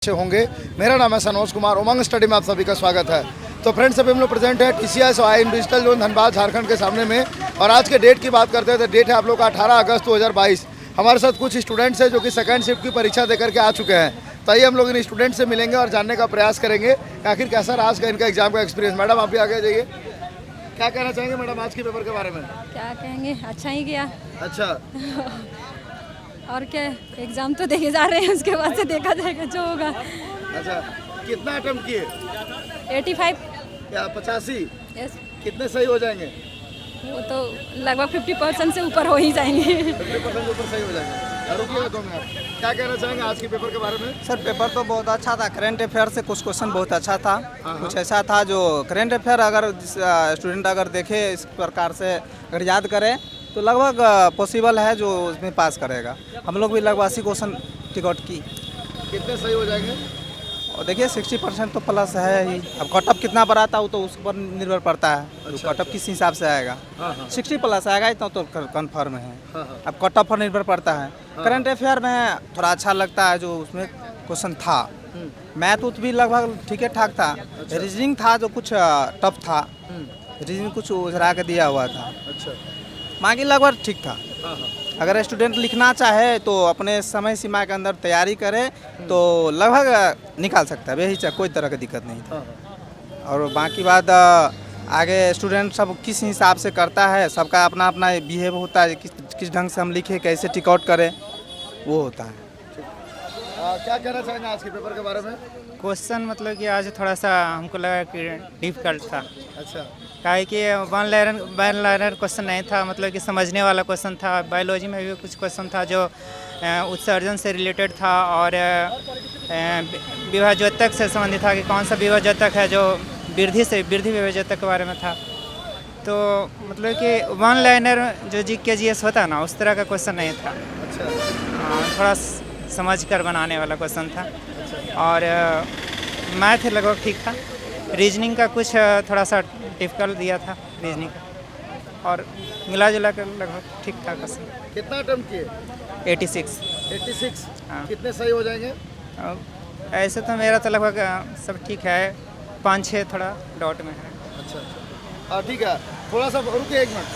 अच्छे होंगे। मेरा नाम है सनोज कुमार, उमंग स्टडी में आप सभी का स्वागत है। तो फ्रेंड्स, अभी हम लोग प्रेजेंट है TCS IIM digital zone Dhanbad Jharkhand के सामने में। और आज के डेट की बात करते हैं तो डेट है आप लोग का 18 अगस्त 2022। हमारे साथ कुछ स्टूडेंट्स हैं जो कि सेकंड शिफ्ट की परीक्षा देकर के आ चुके हैं। तो आइए हम लोग इन स्टूडेंट से मिलेंगे और जानने का प्रयास करेंगे कि आखिर कैसा रहा आज का इनका एग्जाम का एक्सपीरियंस। मैडम, आप भी आगे जाइए। क्या कहना चाहेंगे मैडम आज के पेपर के बारे में? क्या कहेंगे, अच्छा ही गया। अच्छा, और क्या, एग्जाम तो देखे जा रहे हैं, उसके बाद से देखा जाएगा जो होगा। अच्छा, कितना अटेम्प्ट किए? 85। या 85? यस, कितने सही हो जाएंगे? वो तो लगभग 50% से ऊपर हो ही जाएंगे। 50% ऊपर सही हो जाएंगे। रुकिए 2 मिनट, क्या कहना चाहेंगे आज के पेपर के बारे में? सर, पेपर तो बहुत अच्छा था। करंट अफेयर से कुछ क्वेश्चन बहुत अच्छा था। कुछ ऐसा था जो करंट अफेयर अगर स्टूडेंट अगर देखे इस प्रकार से अगर याद करे तो लगभग पॉसिबल है जो उसमें पास करेगा। हम लोग भी लगभग 80 क्वेश्चन टिकट की। कितने सही हो जाएंगे? और देखिए 60% तो प्लस है ही। अब कटअप कितना पर आता हो तो उस पर निर्भर पड़ता है। अच्छा, कटअप किस हिसाब से आएगा। 60 प्लस आएगा इतना तो कन्फर्म है। अब कटअप पर निर्भर पड़ता है। करंट अफेयर में थोड़ा अच्छा लगता है जो उसमें क्वेश्चन था। मैथ उत भी लगभग ठीक ठाक था। रीजनिंग था जो कुछ टफ था। रीजनिंग कुछ उझरा के दिया हुआ था। अच्छा, बाकी लगभग ठीक था। अगर स्टूडेंट लिखना चाहे तो अपने समय सीमा के अंदर तैयारी करे तो लगभग निकाल सकता है, बेहिचक, कोई तरह की दिक्कत नहीं था। और बाकी बात आगे स्टूडेंट सब किस हिसाब से करता है, सबका अपना अपना बिहेव होता है, किस ढंग से हम लिखे, कैसे टिक आउट करें, वो होता है। क्या कहना चाहेंगे आज के पेपर के बारे में? क्वेश्चन मतलब कि आज थोड़ा सा हमको लगा कि डिफिकल्ट था। अच्छा, काहे कि वन लाइनर क्वेश्चन नहीं था, मतलब कि समझने वाला क्वेश्चन था। बायोलॉजी में भी कुछ क्वेश्चन था जो उत्सर्जन से रिलेटेड था और विभाजोतक से संबंधित था कि कौन सा विभाजोतक है जो वृद्धि विभाजोतक के बारे में था। तो मतलब कि वन लाइनर जो GS होता है ना, उस तरह का क्वेश्चन नहीं था। अच्छा, थोड़ा समझ कर बनाने वाला क्वेश्चन था। और मैथ लगभग ठीक था। रीजनिंग का कुछ थोड़ा सा डिफिकल्ट दिया था रीजनिंग का, और मिला जुला कर लगभग ठीक था क्वेश्चन। कितना अटेम्प्ट किए? 86। 86? हाँ। कितने सही हो जाएंगे? ऐसे तो मेरा तो लगभग सब ठीक है, 5-6 थोड़ा डॉट में है। अच्छा, ठीक है। थोड़ा सा रुकिए 1 मिनट,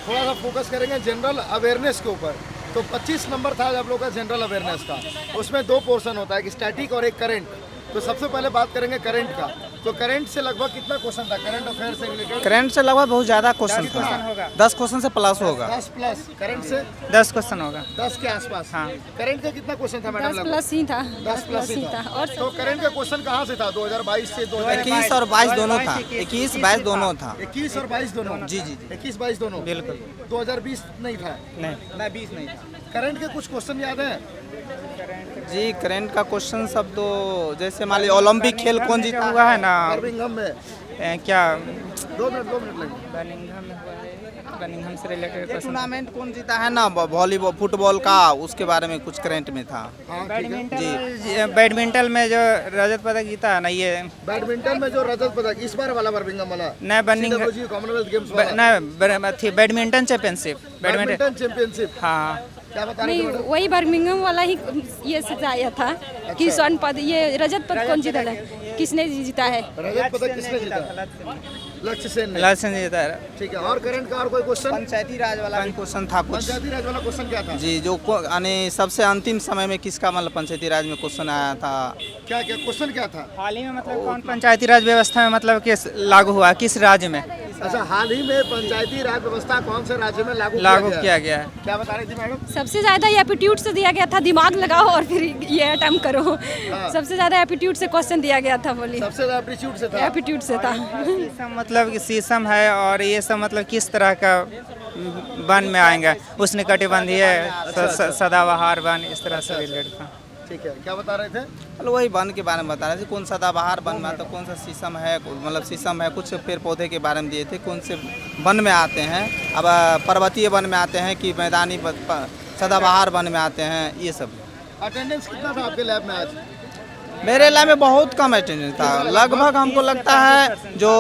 थोड़ा सा फोकस करेंगे जनरल अवेयरनेस के ऊपर। तो 25 नंबर था आप लोग का जनरल अवेयरनेस का। उसमें 2 पोर्शन होता है, एक स्टैटिक और एक करंट। तो सबसे पहले बात करेंगे करंट का। तो करंट से लगभग कितना क्वेश्चन था करंट अफेयर से रिलेटेड? करंट से लगभग बहुत ज़्यादा क्वेश्चन था। होगा। 10 क्वेश्चन से प्लस होगा। 10 प्लस करंट से 10 क्वेश्चन होगा। 10 के आसपास। हाँ। करंट का कितना क्वेश्चन था मैडम? 10 प्लस ही था। 10 प्लस ही था। और तो करंट का क्वेश्चन कहाँ से था? 2022 से 21 और 22 दोनों था। 21-22 दोनों था। 21 और 22 दोनों? जी। 21-22 दोनों? बिल्कुल 2020 नहीं था? नहीं। 20 नहीं था। करंट के कुछ क्वेश्चन याद है? जी, करंट का क्वेश्चन सब तो जैसे मान लीजिए ओलंपिक खेल कौन जीता हुआ है ना, बर्मिंघम में? क्या 2 मिनट लगेंगे। बर्मिंघम से रिलेटेड क्वेश्चन। टूर्नामेंट कौन जीता है ना, वॉलीबॉल फुटबॉल का, उसके बारे में कुछ करंट में था। हाँ, ठीक है। बैडमिंटन में जो रजत पदक जीता है ना, ये बैडमिंटन में जो रजत पदक इस बार वाला बर्मिंघम वाला? नहीं, कॉमनवेल्थ गेम्स वाला? नहीं, बैडमिंटन चैंपियनशिप। Badminton championship? हाँ। क्या बता रहे नहीं, थे? वही बर्मिंघम वाला ही ये से आया था कि स्वर्ण पद, ये रजत पद कौन जीता है, किसने जीता है? रजत पदक किसने जीता? लक्ष्य सेन ने। लाल जीता है। ठीक है। और करंट का और कोई क्वेश्चन? पंचायती राज वाला भी क्वेश्चन था कुछ। पंचायती राज वाला क्वेश्चन क्या था? जी, जो यानी सबसे अंतिम समय में किसका मतलब पंचायती राज में क्वेश्चन आया था। क्या क्वेश्चन क्या था? हाल ही में मतलब कौन पंचायती राज व्यवस्था में मतलब किस लागू हुआ, किस राज्य में अच्छा, हाल ही में पंचायती राज व्यवस्था कौन से राज्य में लागू किया गया है? क्या बता रही थी मैडम? सबसे ज्यादा एप्टीट्यूड से दिया गया था, दिमाग लगाओ और फिर ये अटेम्प्ट करो। सबसे ज्यादा एप्टीट्यूड से क्वेश्चन दिया गया था। बोलिए। सबसे ज्यादा एप्टीट्यूड से था? एप्टीट्यूड से था। शीशम मतलब कि शीशम है, और ये सब मतलब किस तरह का वन में आएंगे, उष्णकटिबंधीय सदाबहार वन, इस तरह से रिलेटेड था। ठीक है। क्या बता रहे थे? चलो वही वन के बारे में बता रहे थे, कौन सा सदाबहार वन में, तो कौन सा शीशम है, मतलब शीशम है, कुछ पेड़ पौधे के बारे में दिए थे, कौन से वन में आते हैं। अब पर्वतीय वन में आते हैं कि मैदानी सदाबहार वन में आते हैं, ये सब। अटेंडेंस कितना था आपके लैब में आज? मेरे लैब में बहुत कम अटेंडेंस था। लगभग हमको लगता है जो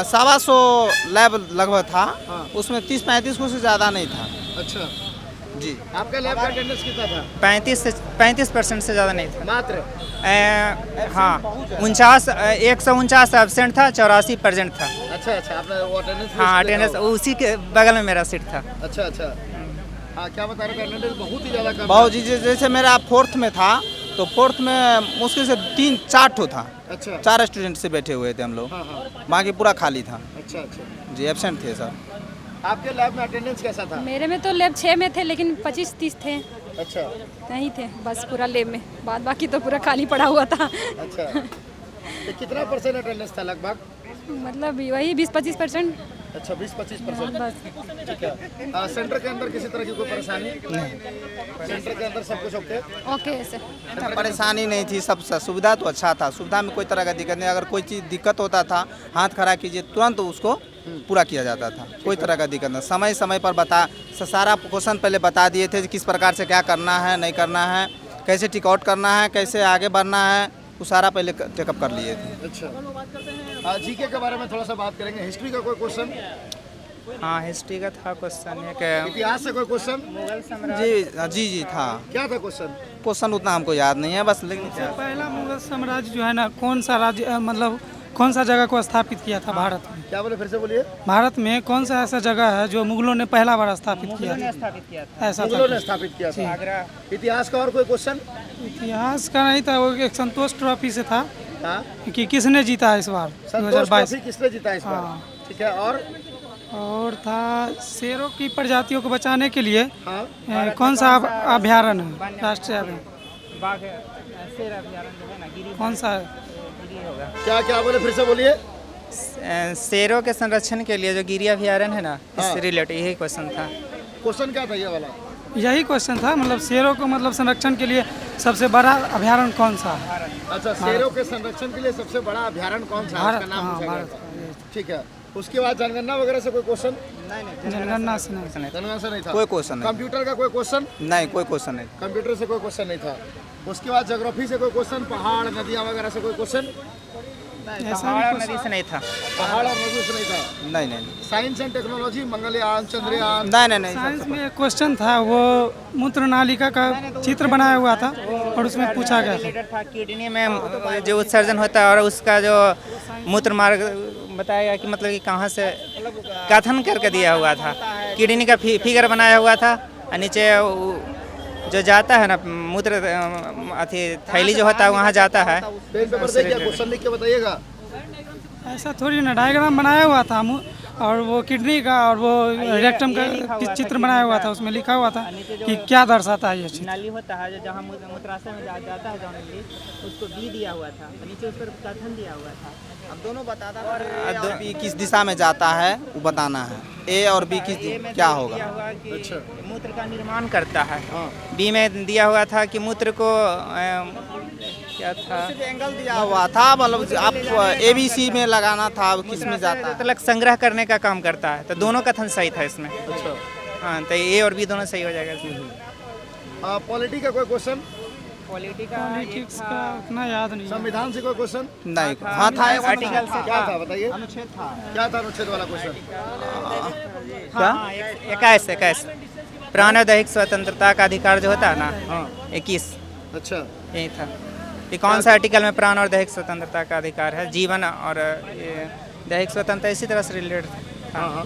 125 लैब लगभग था, उसमें 30-35 को से ज़्यादा नहीं था। अच्छा, जी। आपका लैब का अटेंडेंस कितना था? 35% से ज़्यादा नहीं था। मात्र हाँ 149 एबसेंट था, 84% था। अच्छा अच्छा, आपने वो अटेंडेंस हाँ अटेंडेंस उसी के बगल में मेरा सीट था। अच्छा अच्छा। हाँ, क्या बता रहे थे? अटेंडेंस बहुत ही ज़्यादा कम बहुत था। जी, जैसे मेरा 4th में था तो 4th में मुश्किल से 3-4 ठो था, अच्छा 4 स्टूडेंट से बैठे हुए थे हम लोग, हाँ हाँ, बाकी पूरा खाली था अच्छा अच्छा। जी, एबसेंट थे सर। आपके लैब में अटेंडेंस कैसा था? मेरे में तो लैब 6 में थे लेकिन 25-30 थे, अच्छा नहीं थे बस पूरा लैब में, बाद बाकी तो पूरा खाली पड़ा हुआ था। अच्छा। तो कितना परसेंट अटेंडेंस था लगभग? मतलब वही 20-25%। अच्छा 20-25%। बस ठीक है। सेंटर के अंदर किसी तरह की कोई परेशानी नहीं? सेंटर के अंदर सब कुछ ओके? Okay sir. परेशानी नहीं थी, सब सुविधा तो अच्छा था, सुविधा में कोई तरह का दिक्कत नहीं। अगर कोई चीज़ दिक्कत होता था, हाथ खड़ा कीजिए, तुरंत उसको पूरा किया जाता था, कोई तरह का दिक्कत नहीं। समय समय पर सारा क्वेश्चन पहले बता दिए थे किस प्रकार से क्या करना है, नहीं करना है, कैसे टिक आउट करना है, कैसे आगे बढ़ना है, वो सारा पहले चेकअप कर लिए थे। अच्छा। जीके के बारे में थोड़ा सा बात करेंगे। हिस्ट्री का कोई क्वेश्चन? हाँ हिस्ट्री का था क्वेश्चन एक इतिहास से कोई क्वेश्चन? जी जी था। क्या था क्वेश्चन? क्वेश्चन उतना हमको याद नहीं है, बस लेकिन पहला मुगल साम्राज्य जो है ना, कौन सा राज्य मतलब कौन सा जगह को स्थापित किया था भारत में? क्या बोले, फिर से बोलिए। भारत में कौन सा ऐसा जगह है जो मुगलों ने पहला बार स्थापित किया था? स्थापित किया था ऐसा मुगलों था। ने स्थापित किया था। आगरा। इतिहास का और कोई क्वेश्चन? इतिहास का नहीं था, वो एक संतोष ट्रॉफी से था हाँ, कि किसने जीता इस बार संतोष 2022। ट्रॉफी किसने जीता इस बार? हाँ। ठीक है। और था शेरों की प्रजातियों को बचाने के लिए हाँ, कौन सा अभ्यारण्य है, राष्ट्रीय अभ्यारण्य बाघ शेर अभ्यारण्य जो है ना, गिरी कौन सा है? गिरी होगा। क्या क्या बोले, फिर से बोलिए। शेरों के संरक्षण के लिए जो गिरी अभ्यारण्य है ना, हाँ। इससे रिलेटेड यही क्वेश्चन था। क्वेश्चन क्या था ये वाला? यही क्वेश्चन था, मतलब शेरों को मतलब संरक्षण के लिए सबसे बड़ा अभ्यारण्य कौन सा है? अच्छा, शेरों के संरक्षण के लिए सबसे बड़ा अभ्यारण्य कौन सा है, भारत, उसका नाम हाँ, पूछा गया भारत था। ठीक है। उसके बाद जनगणना वगैरह से कोई क्वेश्चन? जनगणना से नहीं। जनगणना से नहीं था। कोई क्वेश्चन नहीं। कंप्यूटर का कोई क्वेश्चन? नहीं, कोई क्वेश्चन नहीं। कंप्यूटर से कोई क्वेश्चन नहीं था। उसके बाद ज्योग्राफी से कोई क्वेश्चन? पहाड़ नदियाँ वगैरह से कोई क्वेश्चन? ऐसा पहाड़ और नदी से नहीं था। पहाड़ और नदी से नहीं था। नहीं नहीं science and technology, Mangalyaan, Chandrayaan? नहीं साइंस में एक क्वेश्चन था, वो मूत्र नालिका का चित्र बनाया हुआ था और उसमें पूछा गया था। रिलेटेड था किडनी में जो उत्सर्जन होता है और उसका जो मूत्र मार्ग बताया गया कि मतलब कि कहाँ से कथन करके दिया हुआ था। किडनी का फिगर बनाया हुआ था और नीचे जो जाता है ना मूत्र अथी थैली जो होता है वहाँ जाता है। पेन पेपर से क्या क्वेश्चन लिख के बताइएगा। ऐसा थोड़ी ना, डायग्राम बनाया हुआ था और वो किडनी का और वो रेक्टम का चित्र बनाया हुआ था, उसमें लिखा हुआ था कि क्या दर्शाता है ये चित्र। नाली होता है जो जहाँ मूत्राशय में जाता है जौन नली, उसको बी दिया हुआ था, नीचे उस पर कथन दिया हुआ था। अब दोनों बताता था, ए और बी किस दिशा में जाता है वो बताना है, ए और बी किस क्या होगा। दिया हुआ कि अच्छा। मूत्र का निर्माण करता है। हाँ। बी में दिया हुआ था कि मूत्र को क्या था, एंगल दिया हुआ था, मतलब आप ABC में लगाना था, किस में जाता है। मतलब संग्रह करने का काम करता है। तो दोनों कथन सही था इसमें। अच्छा। हाँ तो ए और बी दोनों सही हो जाएगा इसमें। पॉलिटी का कोई क्वेश्चन? पॉलिटिक्स का उतना याद नहीं है। संविधान से कोई क्वेश्चन? नहीं, हाँ था एक आर्टिकल से क्या था बताइए। अनुच्छेद था। क्या था अनुच्छेद वाला क्वेश्चन? क्या 21 प्राण और दैहिक स्वतंत्रता का अधिकार जो होता है ना, हाँ। 21 अच्छा। यही था। ये कौन सा आर्टिकल में प्राण और दैहिक स्वतंत्रता का अधिकार है? जीवन और ये दैहिक स्वतंत्रता इसी तरह से रिलेटेड था। हाँ हाँ,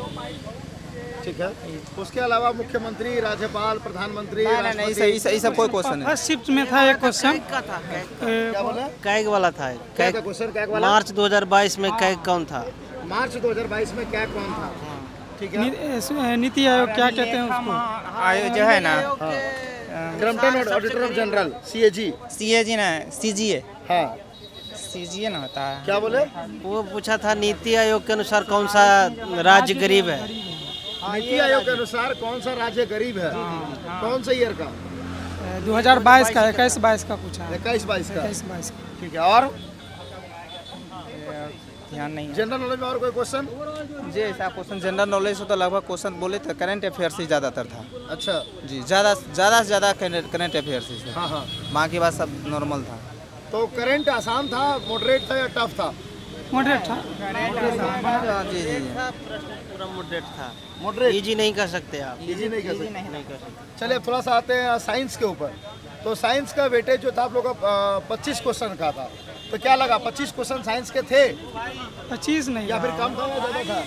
ठीक है। उसके अलावा मुख्यमंत्री, राज्यपाल, प्रधानमंत्री, नहीं, राष्ट्रपति? ये सब कोई क्वेश्चन नहीं। फर्स्ट शिफ्ट में था एक क्वेश्चन, क्या बोले? कैग वाला था। क्या था क्वेश्चन? कैग वाला? मार्च 2022 में कैग कौन था? मार्च 2022 में कैग कौन था? ठीक है। नीति आयोग क्या कहते हैं उसको? आयोग जो है ना, Crompton auditor of general, CAG। CAG ना, CGA हाँ, CGA ना होता है। क्या बोले? वो पूछा था नीति आयोग के अनुसार कौन सा राज्य गरीब है। नीति आयोग के अनुसार कौन सा राज्य गरीब है? कौन सा ईयर का? 2022 का, 21-22 का पूछा है। 21-22 का। 21-22 का। ठीक है। और ध्यान नहीं है। जनरल नॉलेज में और कोई क्वेश्चन? जी ऐसा क्वेश्चन जनरल नॉलेज हो तो लगभग क्वेश्चन बोले तो करंट अफेयर्स ही ज़्यादातर था। अच्छा। जी, ज़्यादा से ज़्यादा करंट अफेयर्स ही हाँ हाँ। बाकी बात सब नॉर्मल था। तो करंट आसान था, मॉडरेट था या टफ था? मॉडरेट था। जी जी जी। पूरा मॉडरेट था, मॉडरेट इजी नहीं कर सकते आप। इजी नहीं कर सकते। चलिए अब थोड़ा सा आते हैं साइंस के ऊपर। तो साइंस का वेटेज जो था आप लोग का 25 क्वेश्चन का था, तो क्या लगा 25 क्वेश्चन साइंस के थे 25 नहीं या फिर रहा, कम था या ज़्यादा था?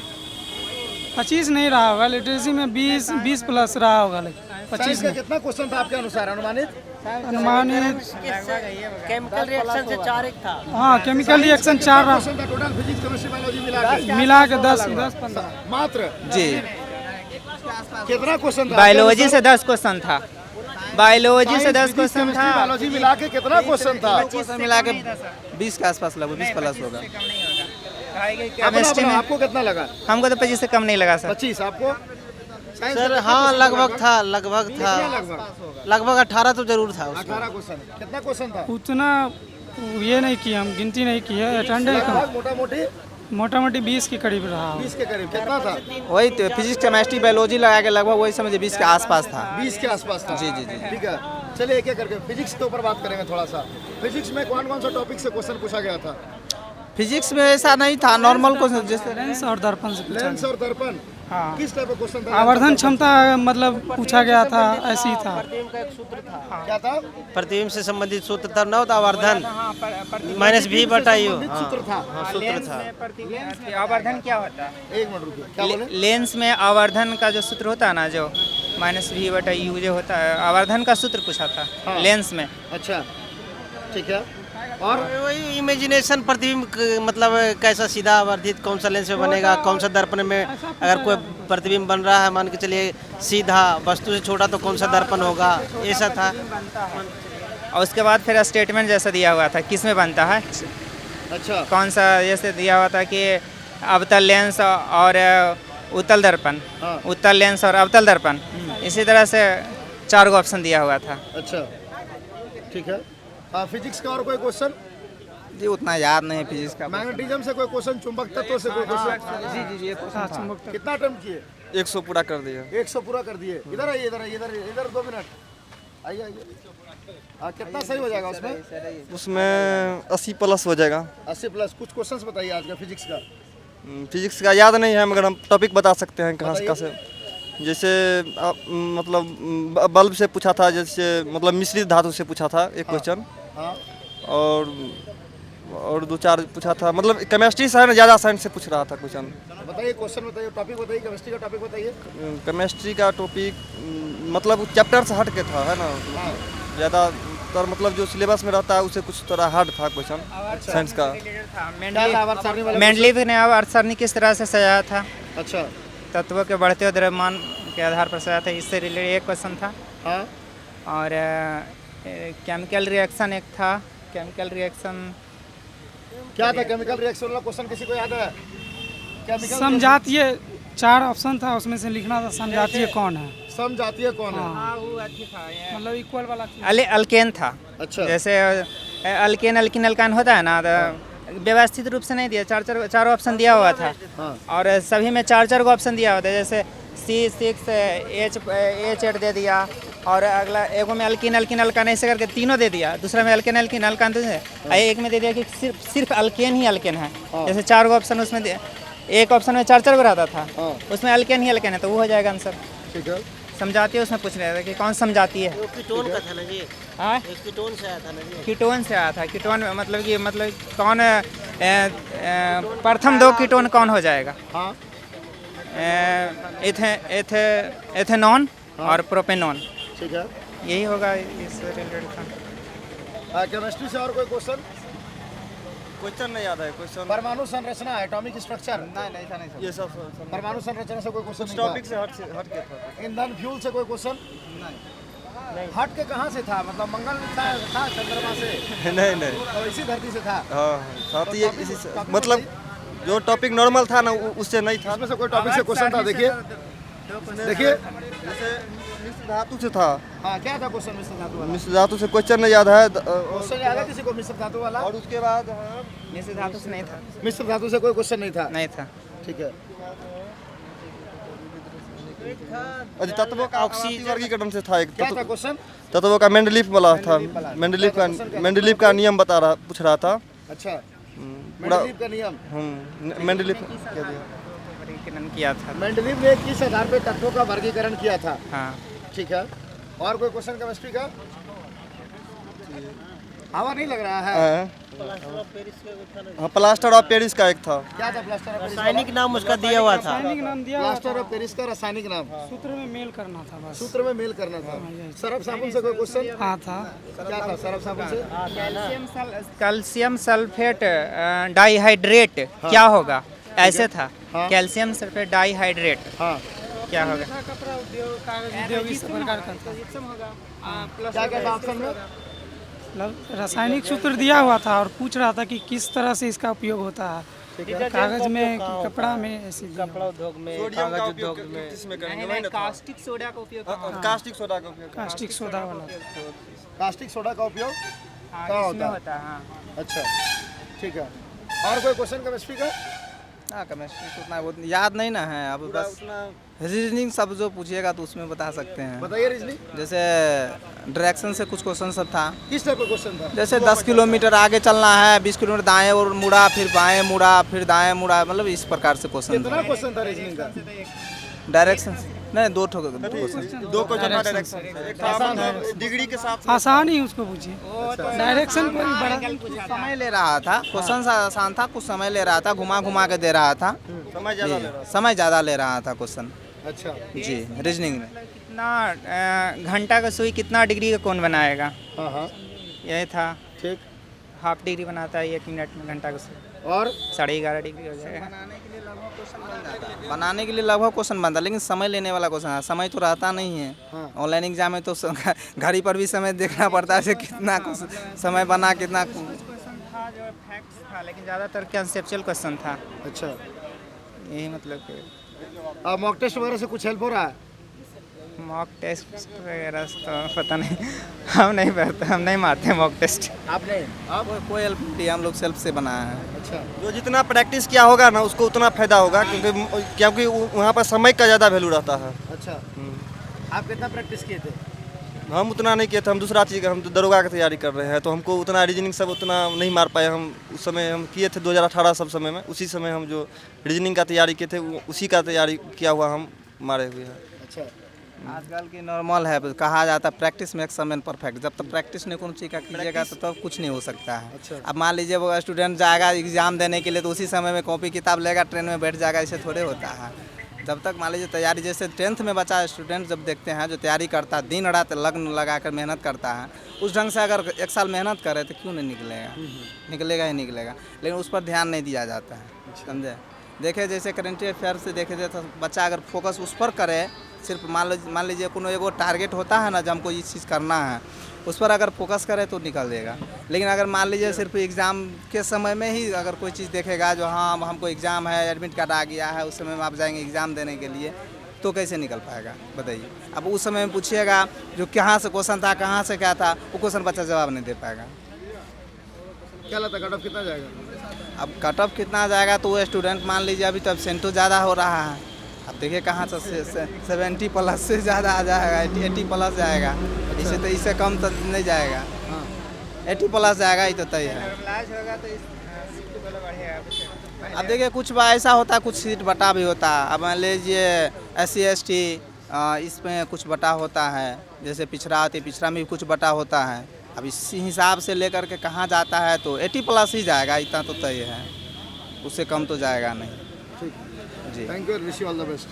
25 नहीं रहा होगा। लिटरेसी में 20 प्लस रहा होगा, लेकिन साइंस 25 का कितना क्वेश्चन था आपके अनुसार अनुमानित? अनुमानित। केमिकल रिएक्शन से 4 एक था। हाँ, केमिकल रिएक्शन 4 रहा, क्वेश्चन था टोटल फिजिक्स केमिस्ट्री बायोलॉजी मिला मिला के 10-15। मात्र जी। कितना क्वेश्चन था बायोलॉजी से 10 क्वेश्चन था, बायोलॉजी से 10 क्वेश्चन था, बायोलॉजी मिला के कितना क्वेश्चन था? क्वेश्चन मिला के 20 के आसपास लगभग 20 प्लस होगा। केमिस्ट्री में आपको कितना लगा? हमको तो 25 से कम नहीं लगा सर। 25 आपको? साइंस सर में हाँ कितना लगभग question था, लगभग था, लगभग लगभग 18 तो जरूर था उसमें। 18 क्वेश्चन। कितना क्वेश्चन था? उतना ये नहीं किया, हम गिनती नहीं की है। अटेंड लगभग मोटा मोटा मोटी 20 के करीब रहा होगा। 20 के करीब। कितना था? वही तो फिजिक्स केमिस्ट्री बायोलॉजी लगा के लगभग वही समझिए 20 के आसपास था। 20 के आसपास था। जी, जी, जी। ठीक है, चलिए एक एक करके फिजिक्स के ऊपर बात करेंगे थोड़ा सा। फिजिक्स में कौन कौन सा टॉपिक से क्वेश्चन पूछा गया था? फिजिक्स में ऐसा नहीं था, नॉर्मल क्वेश्चन जैसे लेंस और दर्पण से पूछा लेंस और दर्पण। हाँ। किस टाइप का क्वेश्चन था? आवर्धन क्षमता मतलब पूछा गया था, ऐसी था। प्रतिबिंब का एक सूत्र था, क्या था? प्रतिबिंब से संबंधित सूत्र था, न आवर्धन -v/u सूत्र था। सूत्र था। आवर्धन क्या होता है? एक मिनट रुकिए, क्या बोले? लेंस में आवर्धन का जो सूत्र होता है ना, जो -v/u जो होता है, आवर्धन का सूत्र पूछा था हाँ। लेंस में। अच्छा, ठीक है। और वही इमेजिनेशन प्रतिबिंब मतलब कैसा सीधा आवर्धित कौन सा लेंस में बनेगा, कौन सा दर्पण में अगर कोई प्रतिबिंब बन रहा है, मान के चलिए सीधा वस्तु से छोटा तो कौन सा दर्पण होगा, ऐसा था। और उसके बाद फिर स्टेटमेंट जैसा दिया हुआ था किस में बनता है, अच्छा, कौन सा, जैसे दिया हुआ था कि अवतल लेंस और उत्तल दर्पण, हाँ। उत्तल लेंस और अवतल दर्पण, इसी तरह से 4 ऑप्शन दिया हुआ था। अच्छा, ठीक है। फिजिक्स का और कोई क्वेश्चन? जी उतना याद नहीं है फिजिक्स का। मैग्नेटिज्म से कोई क्वेश्चन, चुंबक तत्व से कोई क्वेश्चन? जी जी जी कितना अटेम्प्ट किए? 100 पूरा कर दिया। 100 पूरा कर दिए। इधर आइए, इधर आइए, इधर इधर 2 मिनट आइए आइए। कितना सही हो जाएगा उसमें? उसमें 80 प्लस हो जाएगा। 80 प्लस। कुछ क्वेश्चंस बताइए आज का फिजिक्स का। फिजिक्स का याद नहीं है, मगर हम टॉपिक बता सकते हैं कहाँ से। जैसे मतलब बल्ब से पूछा था, जैसे मतलब मिश्रित धातु से पूछा था एक क्वेश्चन। हाँ, और 2-4 पूछा था, मतलब केमिस्ट्री से है ना, ज़्यादा साइंस से पूछ रहा था क्वेश्चन। बताइए क्वेश्चन बताइए, टॉपिक बताइए, केमिस्ट्री का टॉपिक बताइए। केमिस्ट्री का टॉपिक मतलब चैप्टर से हट के था, है ना, ज़्यादातर मतलब जो सिलेबस में रहता है उससे कुछ थोड़ा हार्ड था क्वेश्चन साइंस का। मेंडलीव ने आवर्त सारणी किस तरह से सजाया था, अच्छा, तत्वों के बढ़ते हुए द्रव्यमान के आधार पर सजाया था, इससे रिलेटेड एक क्वेश्चन था। हाँ, और केमिकल रिएक्शन एक था, केमिकल रिएक्शन क्या था केमिकल रिएक्शन वाला क्वेश्चन? किसी को याद है? केमिकल समझातीय 4 ऑप्शन था, उसमें से लिखना था समझातीय कौन है। समझातीय कौन है? मतलब इक्वल वाला चीज़। अल्केन था। अच्छा, जैसे अल्केन अल्किन अल्कान होता है ना, तो व्यवस्थित रूप से नहीं दिया, 4 ऑप्शन दिया हुआ था। हाँ, और सभी में 4 को ऑप्शन दिया होता है, जैसे C6 H8 दे दिया, और अगला एक में अल्किन अल्किन अल्कान ऐसे करके तीनों दे दिया, दूसरा में अल्केन अल्किन अल्कान, तो एक में दे दिया कि सिर्फ अल्केन ही अल्केन है। जैसे 4 ऑप्शन उसमें एक ऑप्शन में 4 को रहता था, हाँ, उसमें अल्केन ही अल्केन है, तो वो हो जाएगा आंसर। ठीक है। समझाती है, उसमें पूछ रहे थे कि कौन समझाती है। वो कीटोन का था ना जी, हाँ, एक कीटोन से आया था ना जी। कीटोन से आया था। कीटोन मतलब कौन प्रथम 2 कीटोन कौन हो जाएगा? हाँ, एथेनॉन और प्रोपेनॉन, ठीक है। यही होगा इससे रिलेटेड था। केमिस्ट्री से और कोई क्वेश्चन? क्वेश्चन नहीं याद है क्वेश्चन। परमाणु संरचना, एटॉमिक स्ट्रक्चर, नहीं ये सब परमाणु संरचना से कोई क्वेश्चन नहीं टॉपिक था? से हट के था। ईंधन फ्यूल से कोई क्वेश्चन? हट के कहाँ से था? मतलब मंगल था चंद्रमा से? नहीं और इसी धरती से था? हाँ साथ ही इसी से, मतलब जो टॉपिक नॉर्मल था ना उससे नहीं था। इसमें से कोई टॉपिक से क्वेश्चन था? देखिए देखिए, जैसे मिश्र धातु से था। हाँ, क्या था क्वेश्चन मिश्र धातु वाला? मिश्र धातु से क्वेश्चन नहीं याद है। क्वेश्चन याद है किसी को मिश्र धातु वाला? और उसके बाद मिश्र धातु से नहीं था, मिश्र धातु से कोई क्वेश्चन नहीं था? नहीं था। ठीक है। तत्वों का ऑक्सीजन वर्गीकरण से था एक क्या था क्वेश्चन? तत्वों का मेंडलीफ वाला था। मेंडलीफ का नियम पूछ रहा था। अच्छा, पूरा मेंडलीव का नियम, मेंडलीव क्या दिया? वर्गीकरण किया था। मेंडलीव ने किस आधार पे तत्वों का वर्गीकरण किया था? हाँ, ठीक है, और कोई क्वेश्चन केमिस्ट्री का? हवा नहीं लग रहा है? हाँ, प्लास्टर ऑफ पेरिस का एक था। क्या था प्लास्टर ऑफ पेरिस? रासायनिक नाम उसका दिया हुआ था। रासायनिक नाम दिया हुआ प्लास्टर ऑफ पेरिस का रासायनिक नाम सूत्र में मेल करना था बस। सूत्र में मेल करना था। सरफ साबुन से कोई क्वेश्चन? हाँ था। क्या था सरफ साबुन से? कैल्शियम सल्फेट डाइहाइड्रेट क्या होगा, ऐसे था। कैल्शियम सल्फेट डाइहाइड्रेट हाँ, क्या होगा? कपड़ा उद्योग, कागज उद्योग, इस प्रकार का था। क्या क्या था ऑप्शन में? मतलब रासायनिक सूत्र दिया हुआ था और पूछ रहा था कि किस तरह से इसका उपयोग होता है, कागज में कि कपड़ा में, ऐसे कपड़ा उद्योग में, सोडियम का कागज उपयोग उद्योग में। किसमें करेंगे? वही ना था। कास्टिक सोडा का उपयोग कास्टिक सोडा का उपयोग। कास्टिक सोडा वाला। कास्टिक सोडा का उपयोग कहाँ इसमें होता है? होता है। हाँ, अच्छा, ठीक है, और कोई क्वेश्चन केमिस्ट्री का? हाँ केमिस्ट्री तो उतना वो याद नहीं ना है, अब बस रीजनिंग सब जो पूछिएगा तो उसमें बता सकते हैं। बताइए रीजनिंग, जैसे डायरेक्शन से कुछ क्वेश्चन सब था, किस टाइप का क्वेश्चन था? जैसे 10 किलोमीटर आगे चलना है, 20 किलोमीटर दाएं और मुड़ा, फिर बाएं मुड़ा, फिर दाएं मुड़ा, मतलब इस प्रकार से क्वेश्चन कितना था। क्वेश्चन था रीजनिंग का? डायरेक्शन नहीं, दो क्वेश्चन। दो क्वेश्चन था डायरेक्शन। एक था डिग्री के साथ। आसान ही उसको पूछिए, डायरेक्शन कोई बड़ा कुछ समय ले रहा था, क्वेश्चन आसान था, कुछ समय ले रहा था, घुमा घुमा के दे रहा था। समय ज़्यादा ले रहा समय ज़्यादा ले रहा था क्वेश्चन। अच्छा, जी रीजनिंग में कितना घंटा का सुई कितना डिग्री का कोण बनाएगा, हाँ हाँ, यही था। ठीक, हाफ डिग्री बनाता है 1 मिनट में घंटा का सुई, और 11.5 डिग्री हो जाएगा। बनाने के लिए लगभग क्वेश्चन बनता, लेकिन समय लेने वाला क्वेश्चन है, समय तो रहता नहीं है। हाँ। ऑनलाइन एग्जाम में तो घड़ी पर भी समय देखना पड़ता है, कितना समय बना, कितना। क्वेश्चन था जो फैक्ट्स था, लेकिन ज़्यादातर कंसेप्चुअल क्वेश्चन था। अच्छा, यही मतलब कि मॉक टेस्ट वगैरह से कुछ हेल्प हो रहा है? मॉक टेस्ट वगैरह तो पता नहीं, हम नहीं पढ़ते, हम नहीं मारते मॉक टेस्ट। आपने? आप? कोई हेल्प नहीं, हम लोग सेल्फ से बनाया है। अच्छा, जो जितना प्रैक्टिस किया होगा ना उसको उतना फायदा होगा, क्योंकि वहाँ पर समय का ज़्यादा वैल्यू रहता है। अच्छा, आप कितना प्रैक्टिस किए थे? हम उतना नहीं किए थे, हम दूसरा चीज़, हम तो दरोगा की तैयारी कर रहे हैं, तो हमको उतना रीजनिंग सब उतना नहीं मार पाए। हम उस समय हम किए थे 2018 सब समय में, उसी समय हम जो रीजनिंग का तैयारी किए थे उसी का तैयारी किया हुआ हम मारे हुए हैं। अच्छा, आजकल की नॉर्मल है, कहा जाता है practice makes a man perfect. जब तक प्रैक्टिस नहीं कोनो चीज़ का कीजिएगा तो तब कुछ नहीं हो सकता है। अच्छा। अब मान लीजिए वो स्टूडेंट जाएगा एग्जाम देने के लिए, तो उसी समय में कॉपी किताब लेगा, ट्रेन में बैठ जाएगा, ऐसे थोड़े होता है। जब तक मान लीजिए तैयारी, जैसे 10th में बच्चा स्टूडेंट जब देखते हैं जो तैयारी करता है, दिन रात लगन लगा कर मेहनत करता है, उस ढंग से अगर 1 साल मेहनत करे तो क्यों नहीं निकलेगा? निकलेगा ही निकलेगा, लेकिन उस पर ध्यान नहीं दिया जाता है। समझे? देखे जैसे करेंट अफेयर से देखे थे तो बच्चा अगर फोकस उस पर करे, सिर्फ मान लीजिए कोनो एगो टारगेट होता है ना, जब हमको ये चीज़ करना है, उस पर अगर फोकस करे तो निकल देगा। लेकिन अगर मान लीजिए सिर्फ एग्ज़ाम के समय में ही अगर कोई चीज़ देखेगा, जो हाँ अब हमको एग्ज़ाम है, एडमिट कार्ड आ गया है, उस समय में आप जाएंगे एग्ज़ाम देने के लिए, तो कैसे निकल पाएगा बताइए? अब उस समय में पूछिएगा जो कहाँ से क्वेश्चन था, कहाँ से क्या था, वो क्वेश्चन बच्चा जवाब नहीं दे पाएगा। क्या लगता है कट ऑफ कितना जाएगा? अब कट ऑफ कितना जाएगा तो वो स्टूडेंट मान लीजिए अभी तो एब्सेंटो ज़्यादा हो रहा है। अब देखिए कहाँ से 70 प्लस से ज़्यादा आ जाएगा, 80 प्लस जाएगा। इससे तो इससे कम तो नहीं जाएगा। 80 प्लस जाएगा, ये तो तय है। अब देखिए कुछ ऐसा होता है, कुछ सीट बटा भी होता है। अब मान लीजिए SC ST इसमें कुछ बटा होता है, जैसे पिछड़ा होती है, पिछड़ा में भी कुछ बटा होता है। अब इसी हिसाब से लेकर के कहाँ जाता है तो 80 प्लस ही जाएगा, इतना तो तय है, उससे कम तो जाएगा नहीं। ठीक, जी thank you, wish you all the best.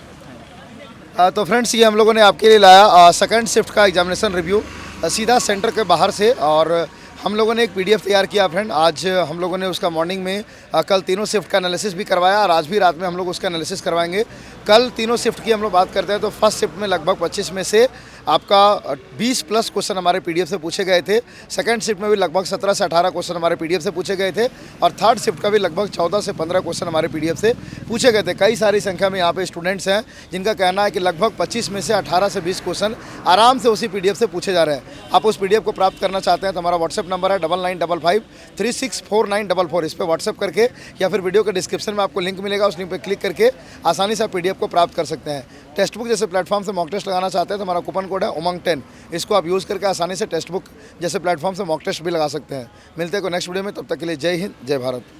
तो फ्रेंड्स, ये हम लोगों ने आपके लिए लाया सेकंड शिफ्ट का एग्जामिनेशन रिव्यू सीधा सेंटर के बाहर से, और हम लोगों ने एक PDF तैयार किया फ्रेंड। आज हम लोगों ने उसका मॉर्निंग में कल तीनों शिफ्ट का एनालिसिस भी करवाया, और आज भी रात में हम लोग उसका एनालिसिस करवाएंगे। कल तीनों शिफ्ट की हम लोग बात करते हैं तो फर्स्ट शिफ्ट में लगभग 25 में से आपका 20 प्लस क्वेश्चन हमारे PDF से पूछे गए थे। सेकंड शिफ्ट में भी लगभग 17 से 18 क्वेश्चन हमारे PDF से पूछे गए थे, और थर्ड शिफ्ट का भी लगभग 14 से 15 क्वेश्चन हमारे PDF से पूछे गए थे। कई सारी संख्या में यहाँ पे स्टूडेंट्स हैं जिनका कहना है कि लगभग 25 में से 18 से 20 क्वेश्चन आराम से उसी PDF से पूछे जा रहे हैं। आप उस PDF को प्राप्त करना चाहते हैं तो हमारा व्हाट्सएप नंबर है 9955364944। इस पर व्हाट्सएप करके या फिर वीडियो के डिस्क्रिप्शन में आपको लिंक मिलेगा, उस लिंक पर क्लिक करके आसानी से PDF को प्राप्त कर सकते हैं। टेक्स्ट बुक जैसे प्लेटफॉर्म से मॉक टेस्ट लगाना चाहते हैं तो हमारा कूपन कोड है उमंग 10, इसको आप यूज़ करके आसानी से टेक्स्ट बुक जैसे प्लेटफॉर्म से मॉक टेस्ट भी लगा सकते हैं। मिलते हैं को नेक्स्ट वीडियो में, तब तक के लिए जय हिंद, जय भारत।